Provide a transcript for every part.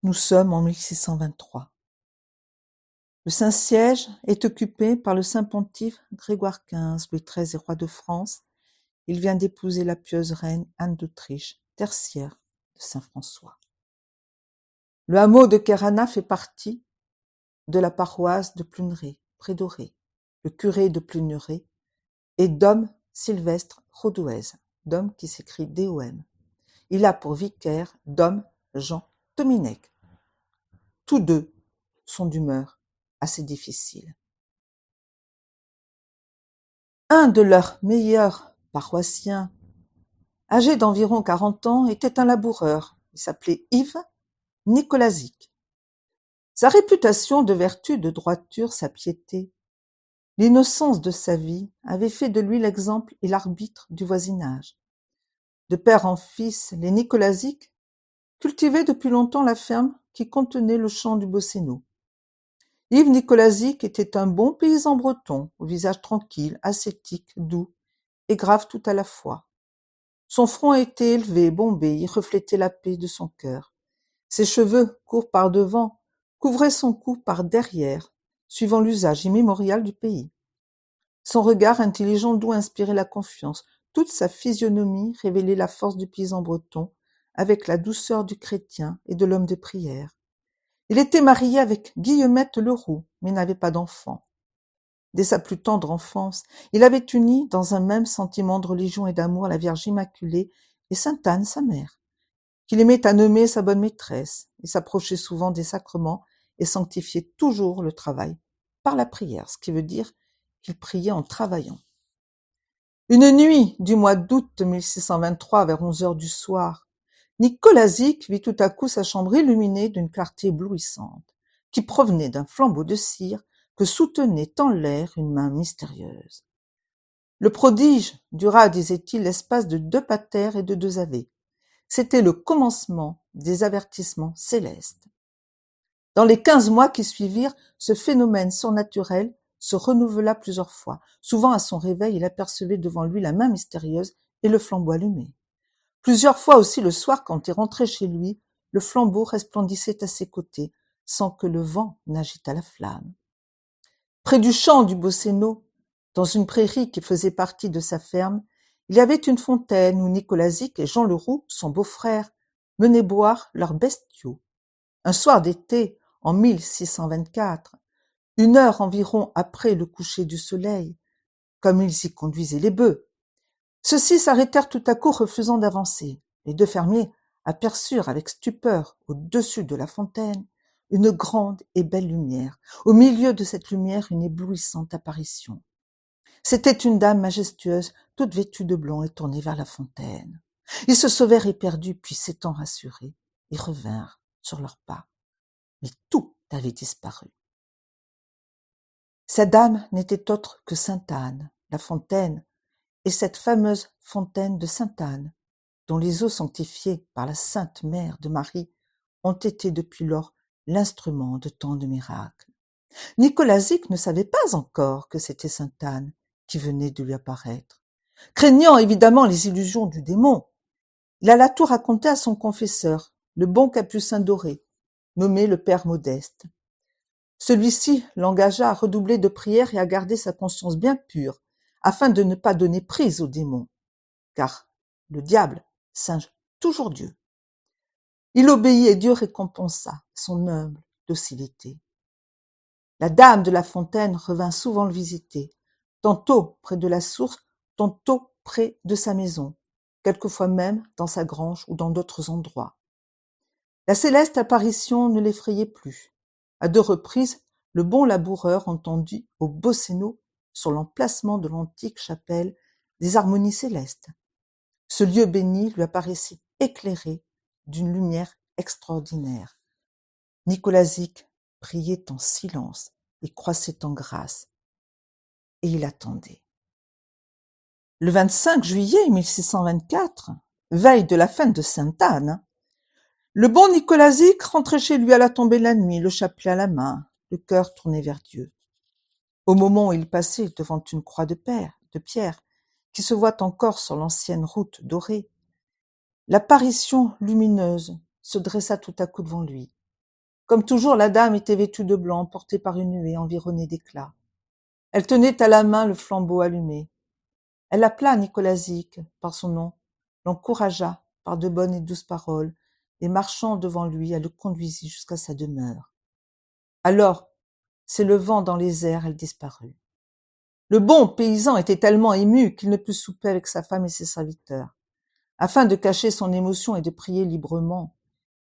Nous sommes en 1623. Le Saint-Siège est occupé par le Saint-Pontife Grégoire XV, Louis XIII et roi de France. Il vient d'épouser la pieuse reine Anne d'Autriche, tertiaire de Saint-François. Le hameau de Kerana fait partie de la paroisse de Pluneret, près d'Auray. Le curé de Pluneret est Dom Sylvestre Rodouez, Dom qui s'écrit D-O-M. Il a pour vicaire Dom Jean Tominec. Tous deux sont d'humeur assez difficile. Un de leurs meilleurs paroissiens, âgé d'environ 40 ans, était un laboureur. Il s'appelait Yves Nicolazic. Sa réputation de vertu, de droiture, sa piété, l'innocence de sa vie avaient fait de lui l'exemple et l'arbitre du voisinage. De père en fils, les Nicolazic cultivaient depuis longtemps la ferme qui contenait le champ du Bosséno. Yves Nicolazic était un bon paysan breton, au visage tranquille, ascétique, doux et grave tout à la fois. Son front était élevé, bombé, il reflétait la paix de son cœur. Ses cheveux, courts par devant, couvraient son cou par derrière, suivant l'usage immémorial du pays. Son regard intelligent doux inspirait la confiance. Toute sa physionomie révélait la force du paysan breton, avec la douceur du chrétien et de l'homme de prière. Il était marié avec Guillemette Leroux, mais n'avait pas d'enfant. Dès sa plus tendre enfance, il avait uni dans un même sentiment de religion et d'amour la Vierge Immaculée et Sainte Anne, sa mère, qu'il aimait à nommer sa bonne maîtresse. Il s'approchait souvent des sacrements et sanctifiait toujours le travail par la prière, ce qui veut dire qu'il priait en travaillant. Une nuit du mois d'août 1623, vers 11 heures du soir, Nicolazic vit tout à coup sa chambre illuminée d'une clarté éblouissante, qui provenait d'un flambeau de cire que soutenait en l'air une main mystérieuse. Le prodige dura, disait-il, l'espace de 2 patères et de 2 ave. C'était le commencement des avertissements célestes. Dans les 15 mois qui suivirent, ce phénomène surnaturel se renouvela plusieurs fois. Souvent, à son réveil, il apercevait devant lui la main mystérieuse et le flambeau allumé. Plusieurs fois aussi le soir, quand il rentrait chez lui, le flambeau resplendissait à ses côtés, sans que le vent n'agitât la flamme. Près du champ du Bosséno, dans une prairie qui faisait partie de sa ferme, il y avait une fontaine où Nicolazic et Jean Leroux, son beau-frère, menaient boire leurs bestiaux. Un soir d'été, en 1624, 1 heure environ après le coucher du soleil, comme ils y conduisaient les bœufs, ceux-ci s'arrêtèrent tout à coup, refusant d'avancer. Les 2 fermiers aperçurent avec stupeur, au-dessus de la fontaine, une grande et belle lumière. Au milieu de cette lumière, une éblouissante apparition. C'était une dame majestueuse, toute vêtue de blanc et tournée vers la fontaine. Ils se sauvèrent éperdus, puis s'étant rassurés, ils revinrent sur leurs pas. Mais tout avait disparu. Cette dame n'était autre que Sainte Anne, la fontaine, et cette fameuse fontaine de Sainte Anne, dont les eaux sanctifiées par la Sainte Mère de Marie ont été depuis lors l'instrument de tant de miracles. Nicolazic ne savait pas encore que c'était Sainte Anne qui venait de lui apparaître. Craignant évidemment les illusions du démon, il alla tout raconter à son confesseur, le bon capucin doré, nommé le Père Modeste. Celui-ci l'engagea à redoubler de prières et à garder sa conscience bien pure, afin de ne pas donner prise au démon, car le diable singe toujours Dieu. Il obéit et Dieu récompensa son humble docilité. La dame de la fontaine revint souvent le visiter, tantôt près de la source, tantôt près de sa maison, quelquefois même dans sa grange ou dans d'autres endroits. La céleste apparition ne l'effrayait plus. À 2 reprises, le bon laboureur entendit au Bosséno, sur l'emplacement de l'antique chapelle, des harmonies célestes. Ce lieu béni lui apparaissait éclairé d'une lumière extraordinaire. Nicolazic priait en silence et croissait en grâce, et il attendait. Le 25 juillet 1624, veille de la fête de Sainte Anne, le bon Nicolazic rentrait chez lui à la tombée de la nuit, le chapelet à la main, le cœur tourné vers Dieu. Au moment où il passait devant une croix de pierre, qui se voit encore sur l'ancienne route dorée, l'apparition lumineuse se dressa tout à coup devant lui. Comme toujours, la dame était vêtue de blanc, portée par une nuée environnée d'éclats. Elle tenait à la main le flambeau allumé. Elle appela Nicolazic par son nom, l'encouragea par de bonnes et douces paroles, et marchant devant lui, elle le conduisit jusqu'à sa demeure. Alors, s'élevant dans les airs, elle disparut. Le bon paysan était tellement ému qu'il ne put souper avec sa femme et ses serviteurs. Afin de cacher son émotion et de prier librement,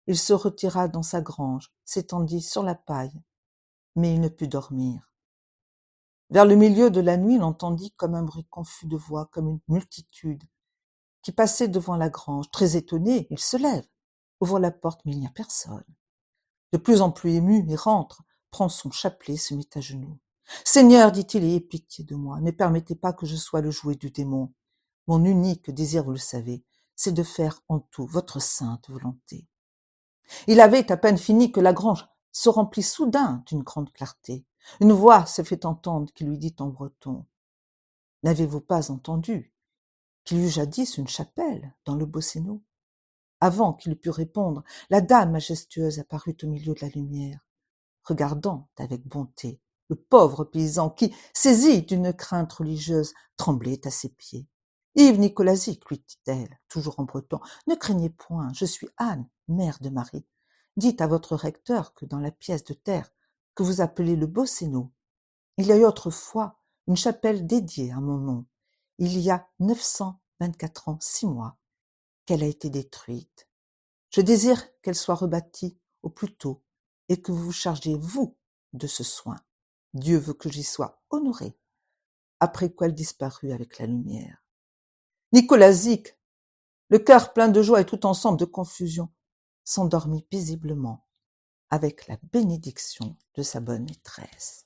il se retira dans sa grange, s'étendit sur la paille, mais il ne put dormir. Vers le milieu de la nuit, il entendit comme un bruit confus de voix, comme une multitude, qui passait devant la grange. Très étonné, il se lève, ouvre la porte, mais il n'y a personne. De plus en plus ému, il rentre, prend son chapelet, se met à genoux. « Seigneur, dit-il, ayez pitié de moi, ne permettez pas que je sois le jouet du démon. Mon unique désir, vous le savez, c'est de faire en tout votre sainte volonté. » Il avait à peine fini que la grange se remplit soudain d'une grande clarté. Une voix se fait entendre qui lui dit en breton: « N'avez-vous pas entendu qu'il y eut jadis une chapelle dans le Bosséno ?» Avant qu'il eût pu répondre, la dame majestueuse apparut au milieu de la lumière, regardant avec bonté le pauvre paysan qui, saisi d'une crainte religieuse, tremblait à ses pieds. « Yves Nicolazic, lui dit-elle, toujours en breton, ne craignez point, je suis Anne, mère de Marie. Dites à votre recteur que dans la pièce de terre que vous appelez le Bosséno, il y a eu autrefois une chapelle dédiée à mon nom. Il y a 924 ans, 6 mois, qu'elle a été détruite. Je désire qu'elle soit rebâtie au plus tôt et que vous vous chargez, vous, de ce soin. Dieu veut que j'y sois honoré. » Après quoi elle disparut avec la lumière. Nicolazic, le cœur plein de joie et tout ensemble de confusion, s'endormit paisiblement avec la bénédiction de sa bonne maîtresse.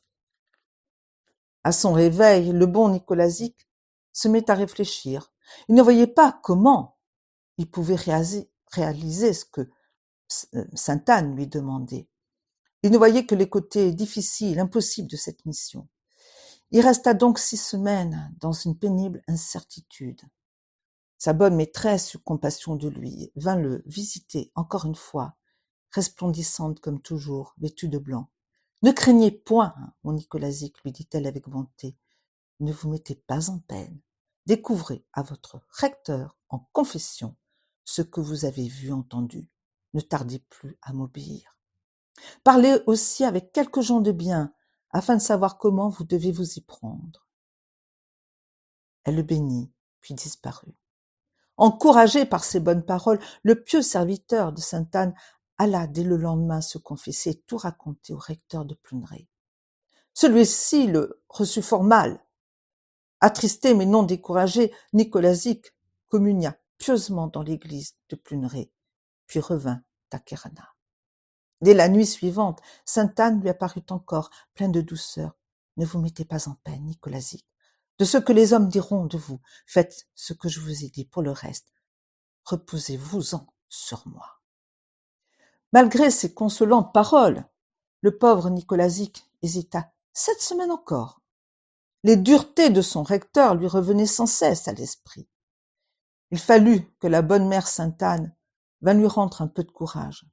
À son réveil, le bon Nicolazic se met à réfléchir. Il ne voyait pas comment il pouvait réaliser ce que Sainte Anne lui demandait. Il ne voyait que les côtés difficiles, impossibles de cette mission. Il resta donc 6 semaines dans une pénible incertitude. Sa bonne maîtresse eut compassion de lui, vint le visiter encore une fois, resplendissante comme toujours, vêtue de blanc. « Ne craignez point, mon Nicolazic, lui dit-elle avec bonté, ne vous mettez pas en peine. Découvrez à votre recteur en confession ce que vous avez vu, entendu. Ne tardez plus à m'obéir. Parlez aussi avec quelques gens de bien, afin de savoir comment vous devez vous y prendre. » Elle le bénit, puis disparut. Encouragé par ces bonnes paroles, le pieux serviteur de sainte Anne alla dès le lendemain se confesser et tout raconter au recteur de Pluneret. Celui-ci le reçut fort mal. Attristé mais non découragé, Nicolazic communia pieusement dans l'église de Pluneret, puis revint à Kérana. Dès la nuit suivante, sainte Anne lui apparut encore, pleine de douceur. « Ne vous mettez pas en peine, Nicolazic. De ce que les hommes diront de vous, faites ce que je vous ai dit. Pour le reste, reposez-vous-en sur moi. » Malgré ces consolantes paroles, le pauvre Nicolazic hésita 7 semaines encore. Les duretés de son recteur lui revenaient sans cesse à l'esprit. Il fallut que la bonne mère sainte Anne vînt lui rendre un peu de courage.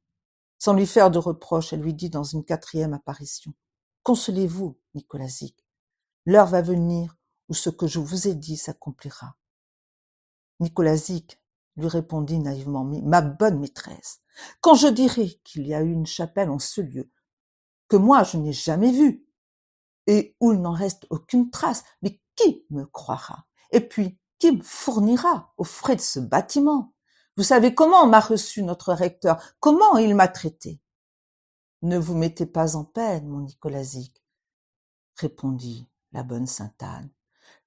Sans lui faire de reproches, elle lui dit dans une 4e apparition: « Consolez-vous, Nicolazic, l'heure va venir où ce que je vous ai dit s'accomplira. » Nicolazic lui répondit naïvement: « Ma bonne maîtresse, quand je dirai qu'il y a eu une chapelle en ce lieu, que moi je n'ai jamais vue, et où il n'en reste aucune trace, mais qui me croira? Et puis, qui me fournira aux frais de ce bâtiment? Vous savez comment m'a reçu notre recteur, comment il m'a traité. » « Ne vous mettez pas en peine, mon Nicolazic, répondit la bonne sainte Anne.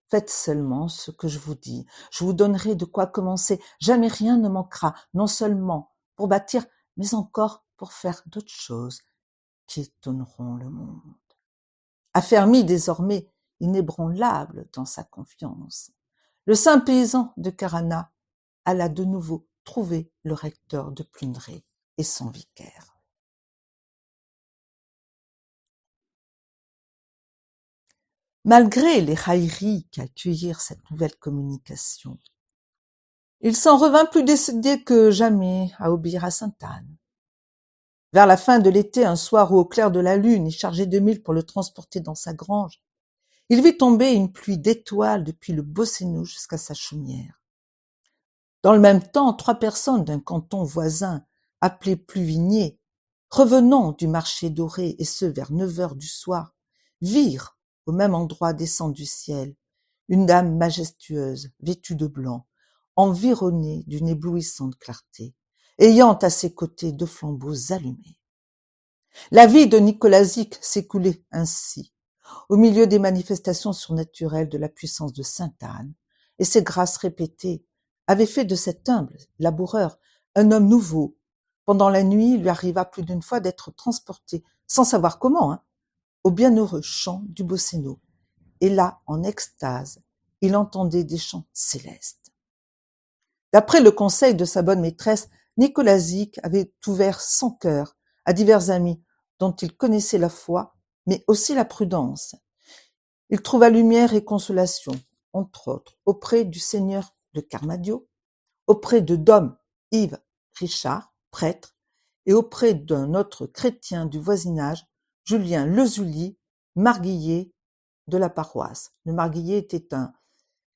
Faites seulement ce que je vous dis. Je vous donnerai de quoi commencer. Jamais rien ne manquera, non seulement pour bâtir, mais encore pour faire d'autres choses qui étonneront le monde. » Affermi désormais, inébranlable dans sa confiance, le saint paysan de Kérana alla de nouveau trouver le recteur de Pluneret et son vicaire. Malgré les railleries qu'accueillirent cette nouvelle communication, il s'en revint plus décidé que jamais à obéir à sainte Anne. Vers la fin de l'été, un soir où au clair de la lune, il chargeait de mil pour le transporter dans sa grange, il vit tomber une pluie d'étoiles depuis le Bossénou jusqu'à sa chaumière. Dans le même temps, 3 personnes d'un canton voisin, appelé Pluvigné, revenant du marché doré, et ce vers 9 heures du soir, virent, au même endroit descendre du ciel, une dame majestueuse, vêtue de blanc, environnée d'une éblouissante clarté, ayant à ses côtés 2 flambeaux allumés. La vie de Nicolazic s'écoulait ainsi, au milieu des manifestations surnaturelles de la puissance de sainte Anne, et ses grâces répétées avaient fait de cet humble laboureur un homme nouveau. Pendant la nuit, il lui arriva plus d'une fois d'être transporté, sans savoir comment, au bienheureux chant du Bosséno. Et là, en extase, il entendait des chants célestes. D'après le conseil de sa bonne maîtresse, Nicolazic avait ouvert son cœur à divers amis dont il connaissait la foi, mais aussi la prudence. Il trouva lumière et consolation, entre autres, auprès du seigneur de Carmadio, auprès de Dom Yves Richard, prêtre, et auprès d'un autre chrétien du voisinage, Julien Lezouly, marguillier de la paroisse. Le marguillier était un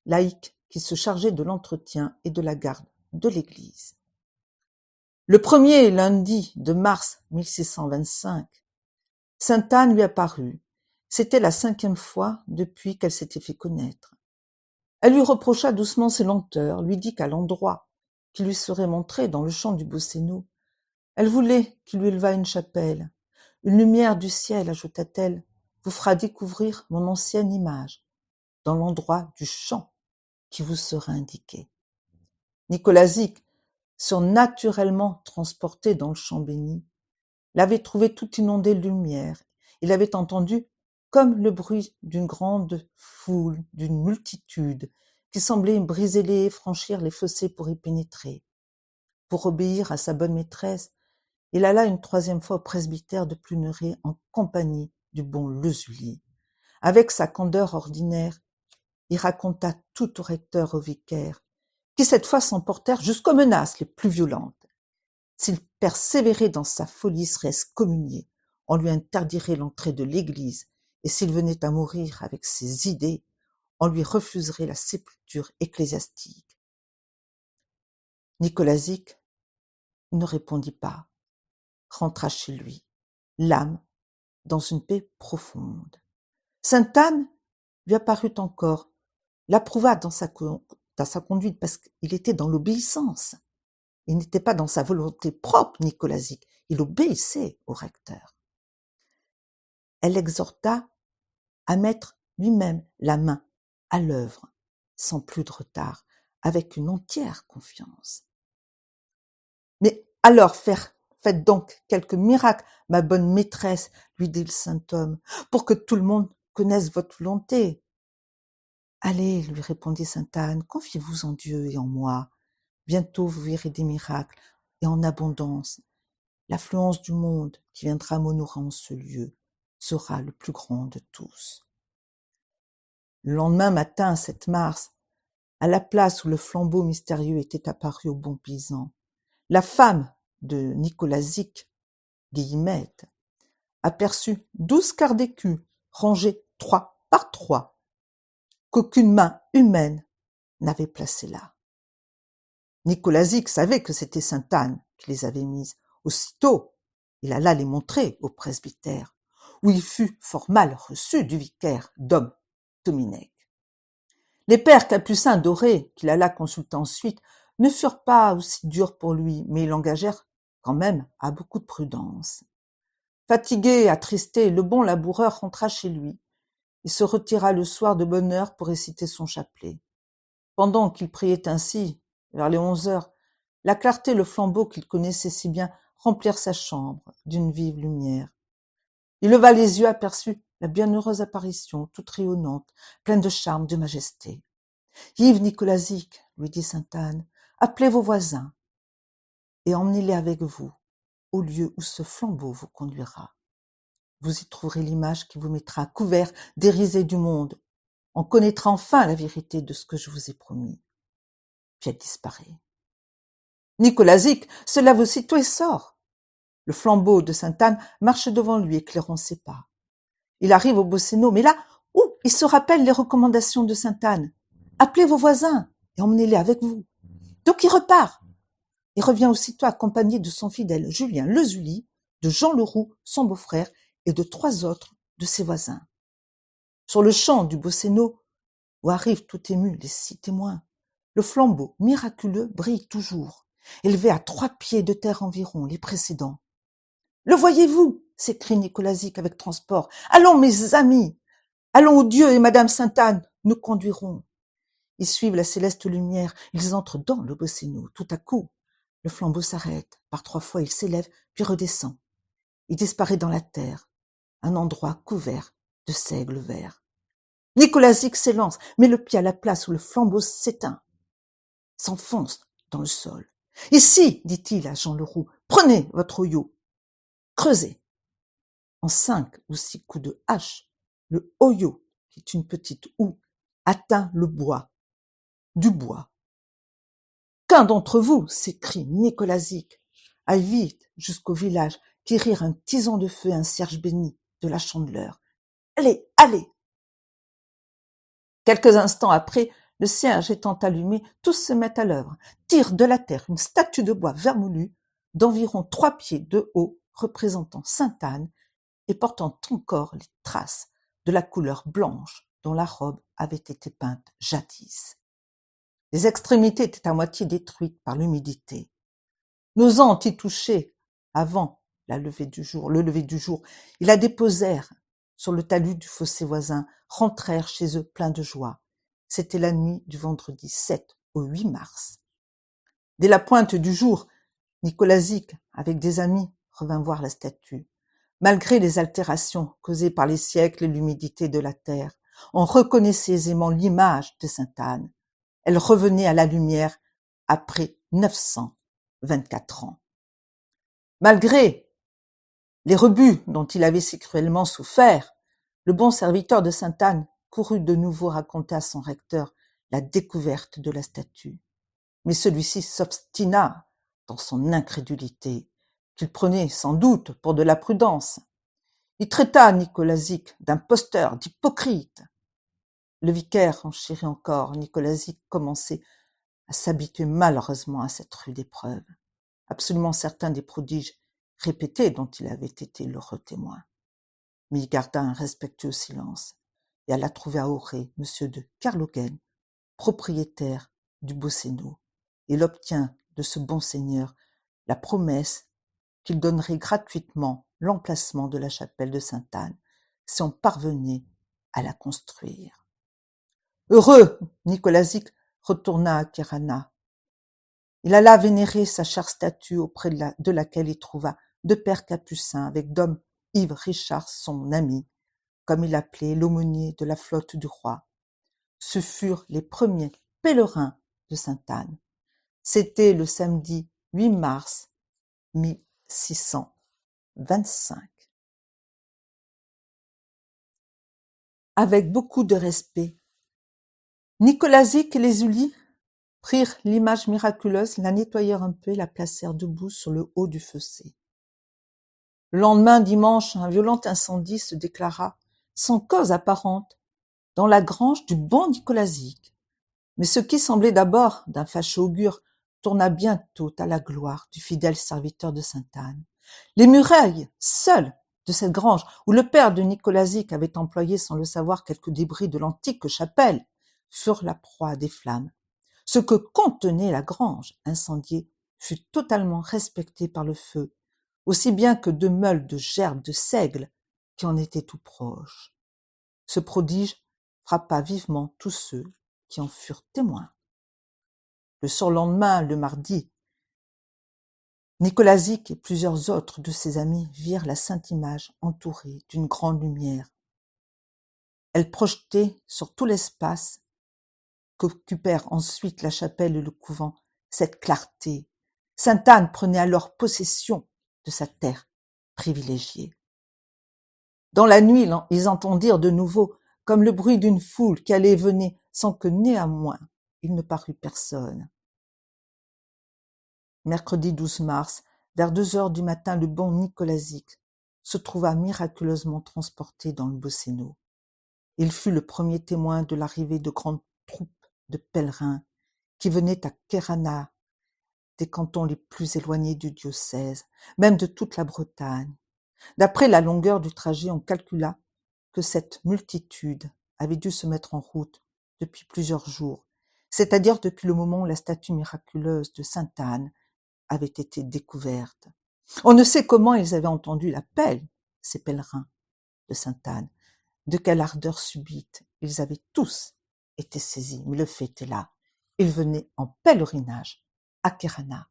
laïc qui se chargeait de l'entretien et de la garde de l'église. Le premier lundi de mars 1625, sainte Anne lui apparut. C'était la 5e fois depuis qu'elle s'était fait connaître. Elle lui reprocha doucement ses lenteurs, lui dit qu'à l'endroit qui lui serait montré dans le champ du Bosséno, elle voulait qu'il lui élevât une chapelle. Une lumière du ciel, ajouta-t-elle, vous fera découvrir mon ancienne image, dans l'endroit du champ qui vous sera indiqué. Nicolazic, surnaturellement transporté dans le champ béni, l'avait trouvé tout inondé de lumière. Il avait entendu comme le bruit d'une grande foule, d'une multitude, qui semblait briser les haies, franchir les fossés pour y pénétrer. Pour obéir à sa bonne maîtresse, il alla une 3e fois au presbytère de Pluneret en compagnie du bon Lezouly. Avec sa candeur ordinaire, il raconta tout au recteur, au vicaire, qui cette fois s'emportèrent jusqu'aux menaces les plus violentes. S'il persévérait dans sa folie, serait excommunié, on lui interdirait l'entrée de l'église, et s'il venait à mourir avec ses idées, on lui refuserait la sépulture ecclésiastique. Nicolazic ne répondit pas, rentra chez lui, l'âme dans une paix profonde. Sainte Anne lui apparut encore, l'approuva dans sa conduite parce qu'il était dans l'obéissance. Il n'était pas dans sa volonté propre, Nicolazic, il obéissait au recteur. Elle l'exhorta à mettre lui-même la main à l'œuvre, sans plus de retard, avec une entière confiance. Mais alors faites donc quelque miracle, ma bonne maîtresse, lui dit le saint homme, pour que tout le monde connaisse votre volonté. Allez, lui répondit sainte Anne, confiez-vous en Dieu et en moi. Bientôt vous verrez des miracles, et en abondance. L'affluence du monde qui viendra m'honorer en ce lieu sera le plus grand de tous. Le lendemain matin, 7 mars, à la place où le flambeau mystérieux était apparu au bon paysan, la femme de Nicolazic, Guillemette, aperçut 12 quarts d'écus rangés 3 par 3, qu'aucune main humaine n'avait placés là. Nicolazic savait que c'était sainte Anne qui les avait mises. Aussitôt, il alla les montrer au presbytère, où il fut fort mal reçu du vicaire Dom Dominec. Les pères capucins dorés, qu'il alla consulter ensuite, ne furent pas aussi durs pour lui, mais l'engagèrent quand même à beaucoup de prudence. Fatigué, attristé, le bon laboureur rentra chez lui. Il se retira le soir de bonne heure pour réciter son chapelet. Pendant qu'il priait ainsi, vers les 11 heures, la clarté et le flambeau qu'il connaissait si bien remplirent sa chambre d'une vive lumière. Il leva les yeux, aperçut la bienheureuse apparition, toute rayonnante, pleine de charme, de majesté. « Yves Nicolazic, lui dit sainte Anne, appelez vos voisins et emmenez-les avec vous au lieu où ce flambeau vous conduira. Vous y trouverez l'image qui vous mettra à couvert des risées du monde. On connaîtra enfin la vérité de ce que je vous ai promis. » Puis elle disparaît. Nicolazic se lève aussitôt et sort. Le flambeau de Sainte-Anne marche devant lui, éclairant ses pas. Il arrive au Bosséno, mais là, il se rappelle les recommandations de Sainte-Anne. Appelez vos voisins et emmenez-les avec vous. Donc il repart. Il revient aussitôt accompagné de son fidèle Julien Lezuli, de Jean Leroux, son beau-frère, et de 3 autres de ses voisins. Sur le champ du Bosséno, où arrivent tout émus les 6 témoins, le flambeau miraculeux brille toujours, élevé à 3 pieds de terre environ, les précédents. « Le voyez-vous » s'écrie Nicolazic avec transport. « Allons, mes amis, allons où Dieu et Madame Sainte-Anne nous conduiront. » Ils suivent la céleste lumière, ils entrent dans le Bosséno. Tout à coup, le flambeau s'arrête. Par 3 fois, il s'élève, puis redescend. Il disparaît dans la terre, un endroit couvert de seigle vert. Nicolazic s'élance, met le pied à la place où le flambeau s'éteint, s'enfonce dans le sol. « Ici, dit-il à Jean Leroux, prenez votre hoyau, creusez. » En 5 ou 6 coups de hache, le hoyau, qui est une petite houe, atteint le bois, du bois. « Qu'un d'entre vous, s'écrie Nicolazic, aille vite jusqu'au village, quérir un tison de feu et un cierge béni de la Chandeleur. Allez, allez !» Quelques instants après, le cierge étant allumé, tous se mettent à l'œuvre, tirent de la terre une statue de bois vermoulu d'environ 3 pieds de haut, représentant Sainte-Anne et portant encore les traces de la couleur blanche dont la robe avait été peinte jadis. Les extrémités étaient à moitié détruites par l'humidité. N'osant y toucher avant le lever du jour, ils la déposèrent sur le talus du fossé voisin, rentrèrent chez eux pleins de joie. C'était la nuit du vendredi 7 au 8 mars. Dès la pointe du jour, Nicolazic, avec des amis, revint voir la statue. Malgré les altérations causées par les siècles et l'humidité de la terre, on reconnaissait aisément l'image de Sainte-Anne. Elle revenait à la lumière après 924 ans. Malgré les rebuts dont il avait si cruellement souffert, le bon serviteur de Sainte-Anne courut de nouveau raconter à son recteur la découverte de la statue. Mais celui-ci s'obstina dans son incrédulité, qu'il prenait sans doute pour de la prudence. Il traita Nicolazic d'imposteur, d'hypocrite. Le vicaire enchérit encore. Nicolazic commençait à s'habituer malheureusement à cette rude épreuve, absolument certain des prodiges répétés dont il avait été l'heureux témoin. Mais il garda un respectueux silence et alla trouver à Auray M. de Kerlogen, propriétaire du Bosséno. Il obtient de ce bon seigneur la promesse qu'il donnerait gratuitement l'emplacement de la chapelle de Sainte-Anne si on parvenait à la construire. Heureux, Nicolazic retourna à Kirana. Il alla vénérer sa chère statue auprès de laquelle il trouva 2 pères capucins avec Dom Yves Richard, son ami, comme il appelait l'aumônier de la flotte du roi. Ce furent les premiers pèlerins de Sainte-Anne. C'était le samedi 8 mars 1625. Avec beaucoup de respect, Nicolazic et les Ulis prirent l'image miraculeuse, la nettoyèrent un peu et la placèrent debout sur le haut du fossé. Le lendemain, dimanche, un violent incendie se déclara, sans cause apparente, dans la grange du bon Nicolazic. Mais ce qui semblait d'abord d'un fâcheux augure tourna bientôt à la gloire du fidèle serviteur de Sainte-Anne. Les murailles, seules, de cette grange, où le père de Nicolazic avait employé sans le savoir quelques débris de l'antique chapelle, furent la proie des flammes. Ce que contenait la grange incendiée fut totalement respecté par le feu, aussi bien que 2 meules de gerbes de seigle qui en étaient tout proches. Ce prodige frappa vivement tous ceux qui en furent témoins. Le surlendemain, le mardi, Nicolazic et plusieurs autres de ses amis virent la sainte image entourée d'une grande lumière. Elle projetait sur tout l'espace qu'occupèrent ensuite la chapelle et le couvent cette clarté. Sainte-Anne prenait alors possession de sa terre privilégiée. Dans la nuit, ils entendirent de nouveau comme le bruit d'une foule qui allait et venait, sans que néanmoins il ne parut personne. Mercredi 12 mars, Vers 2 heures du matin, le bon Nicolazic se trouva miraculeusement transporté dans le Boceno. Il fut le premier témoin de l'arrivée de grandes troupes de pèlerins qui venaient à Kerana, des cantons les plus éloignés du diocèse, même de toute la Bretagne. D'après la longueur du trajet, on calcula que cette multitude avait dû se mettre en route depuis plusieurs jours, c'est-à-dire depuis le moment où la statue miraculeuse de Sainte Anne avait été découverte. On ne sait comment ils avaient entendu l'appel, ces pèlerins de Sainte Anne, de quelle ardeur subite ils avaient tous été saisis, mais le fait est là, ils venaient en pèlerinage à Kerana.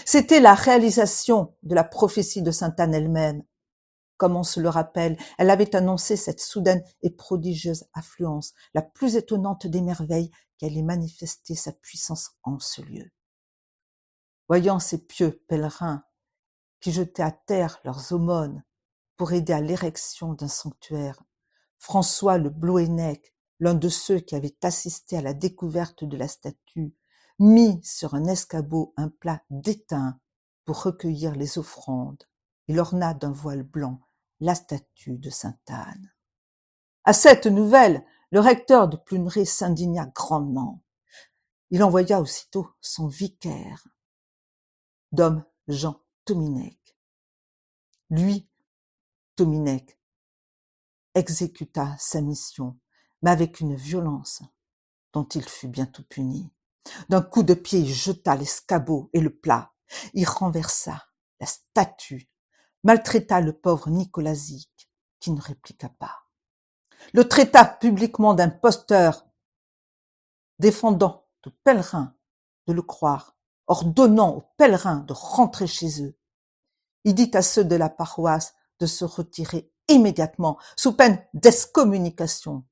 C'était la réalisation de la prophétie de Sainte Anne elle-même. Comme on se le rappelle, elle avait annoncé cette soudaine et prodigieuse affluence, la plus étonnante des merveilles, qui allait manifester sa puissance en ce lieu. Voyant ces pieux pèlerins qui jetaient à terre leurs aumônes pour aider à l'érection d'un sanctuaire, François le Blouénec, l'un de ceux qui avaient assisté à la découverte de la statue, mit sur un escabeau un plat d'étain pour recueillir les offrandes. Il orna d'un voile blanc la statue de Sainte Anne. À cette nouvelle, le recteur de Pluneret s'indigna grandement. Il envoya aussitôt son vicaire, Dom Jean Tominec. Lui, Tominec, exécuta sa mission, mais avec une violence dont il fut bientôt puni. D'un coup de pied, il jeta l'escabeau et le plat. Il renversa la statue, maltraita le pauvre Nicolazic, qui ne répliqua pas. Le traita publiquement d'imposteur, défendant aux pèlerins de le croire, ordonnant aux pèlerins de rentrer chez eux. Il dit à ceux de la paroisse de se retirer immédiatement, sous peine d'excommunication,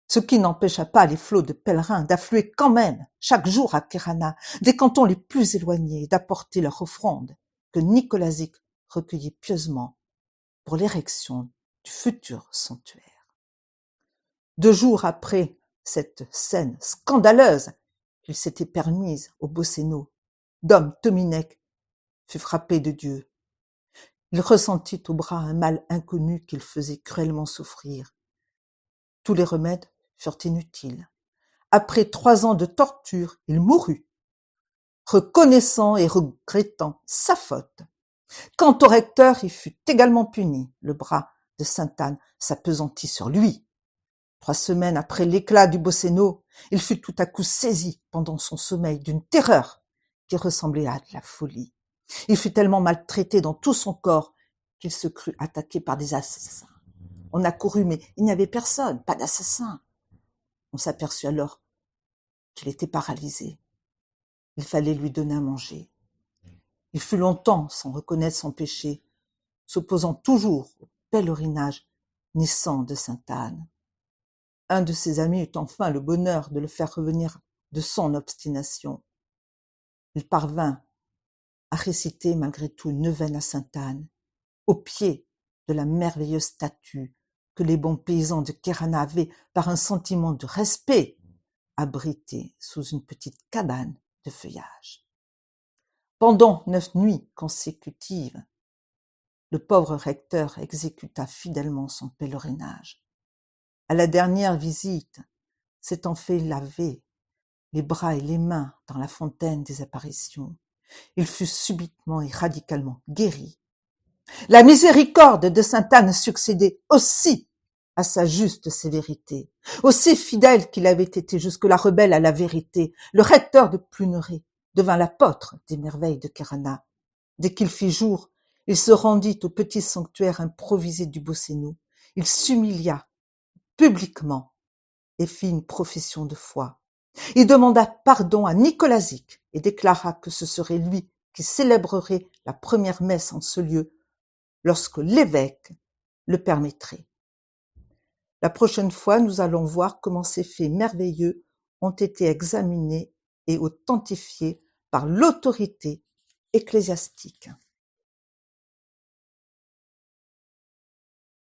ce qui n'empêcha pas les flots de pèlerins d'affluer quand même chaque jour à Kerana, des cantons les plus éloignés, d'apporter leur offrande que Nicolazic recueillait pieusement pour l'érection du futur sanctuaire. 2 jours après cette scène scandaleuse qu'il s'était permise au Boceno, Dom Tominec fut frappé de Dieu. Il ressentit au bras un mal inconnu qu'il faisait cruellement souffrir. Tous les remèdes furent inutiles. Après 3 ans de torture, il mourut, reconnaissant et regrettant sa faute. Quant au recteur, il fut également puni. Le bras de Sainte Anne s'appesantit sur lui. 3 semaines après l'éclat du Boceno, il fut tout à coup saisi pendant son sommeil d'une terreur qui ressemblait à de la folie. Il fut tellement maltraité dans tout son corps qu'il se crut attaqué par des assassins. On accourut, mais il n'y avait personne, pas d'assassin. On s'aperçut alors qu'il était paralysé. Il fallait lui donner à manger. Il fut longtemps sans reconnaître son péché, s'opposant toujours au pèlerinage naissant de Sainte Anne. Un de ses amis eut enfin le bonheur de le faire revenir de son obstination. Il parvint à réciter malgré tout une neuvaine à Sainte Anne, au pied de la merveilleuse statue que les bons paysans de Kerana avaient, par un sentiment de respect, abritée sous une petite cabane de feuillage. Pendant 9 nuits consécutives, le pauvre recteur exécuta fidèlement son pèlerinage. À la dernière visite, s'étant fait laver les bras et les mains dans la fontaine des apparitions, il fut subitement et radicalement guéri. La miséricorde de Sainte Anne succédait aussi à sa juste sévérité. Aussi fidèle qu'il avait été jusque-là rebelle à la vérité, le recteur de Pluneret devint l'apôtre des merveilles de Kerana. Dès qu'il fit jour, il se rendit au petit sanctuaire improvisé du Boceno. Il s'humilia publiquement et fit une profession de foi. Il demanda pardon à Nicolazic et déclara que ce serait lui qui célébrerait la première messe en ce lieu lorsque l'évêque le permettrait. La prochaine fois, nous allons voir comment ces faits merveilleux ont été examinés et authentifiés par l'autorité ecclésiastique.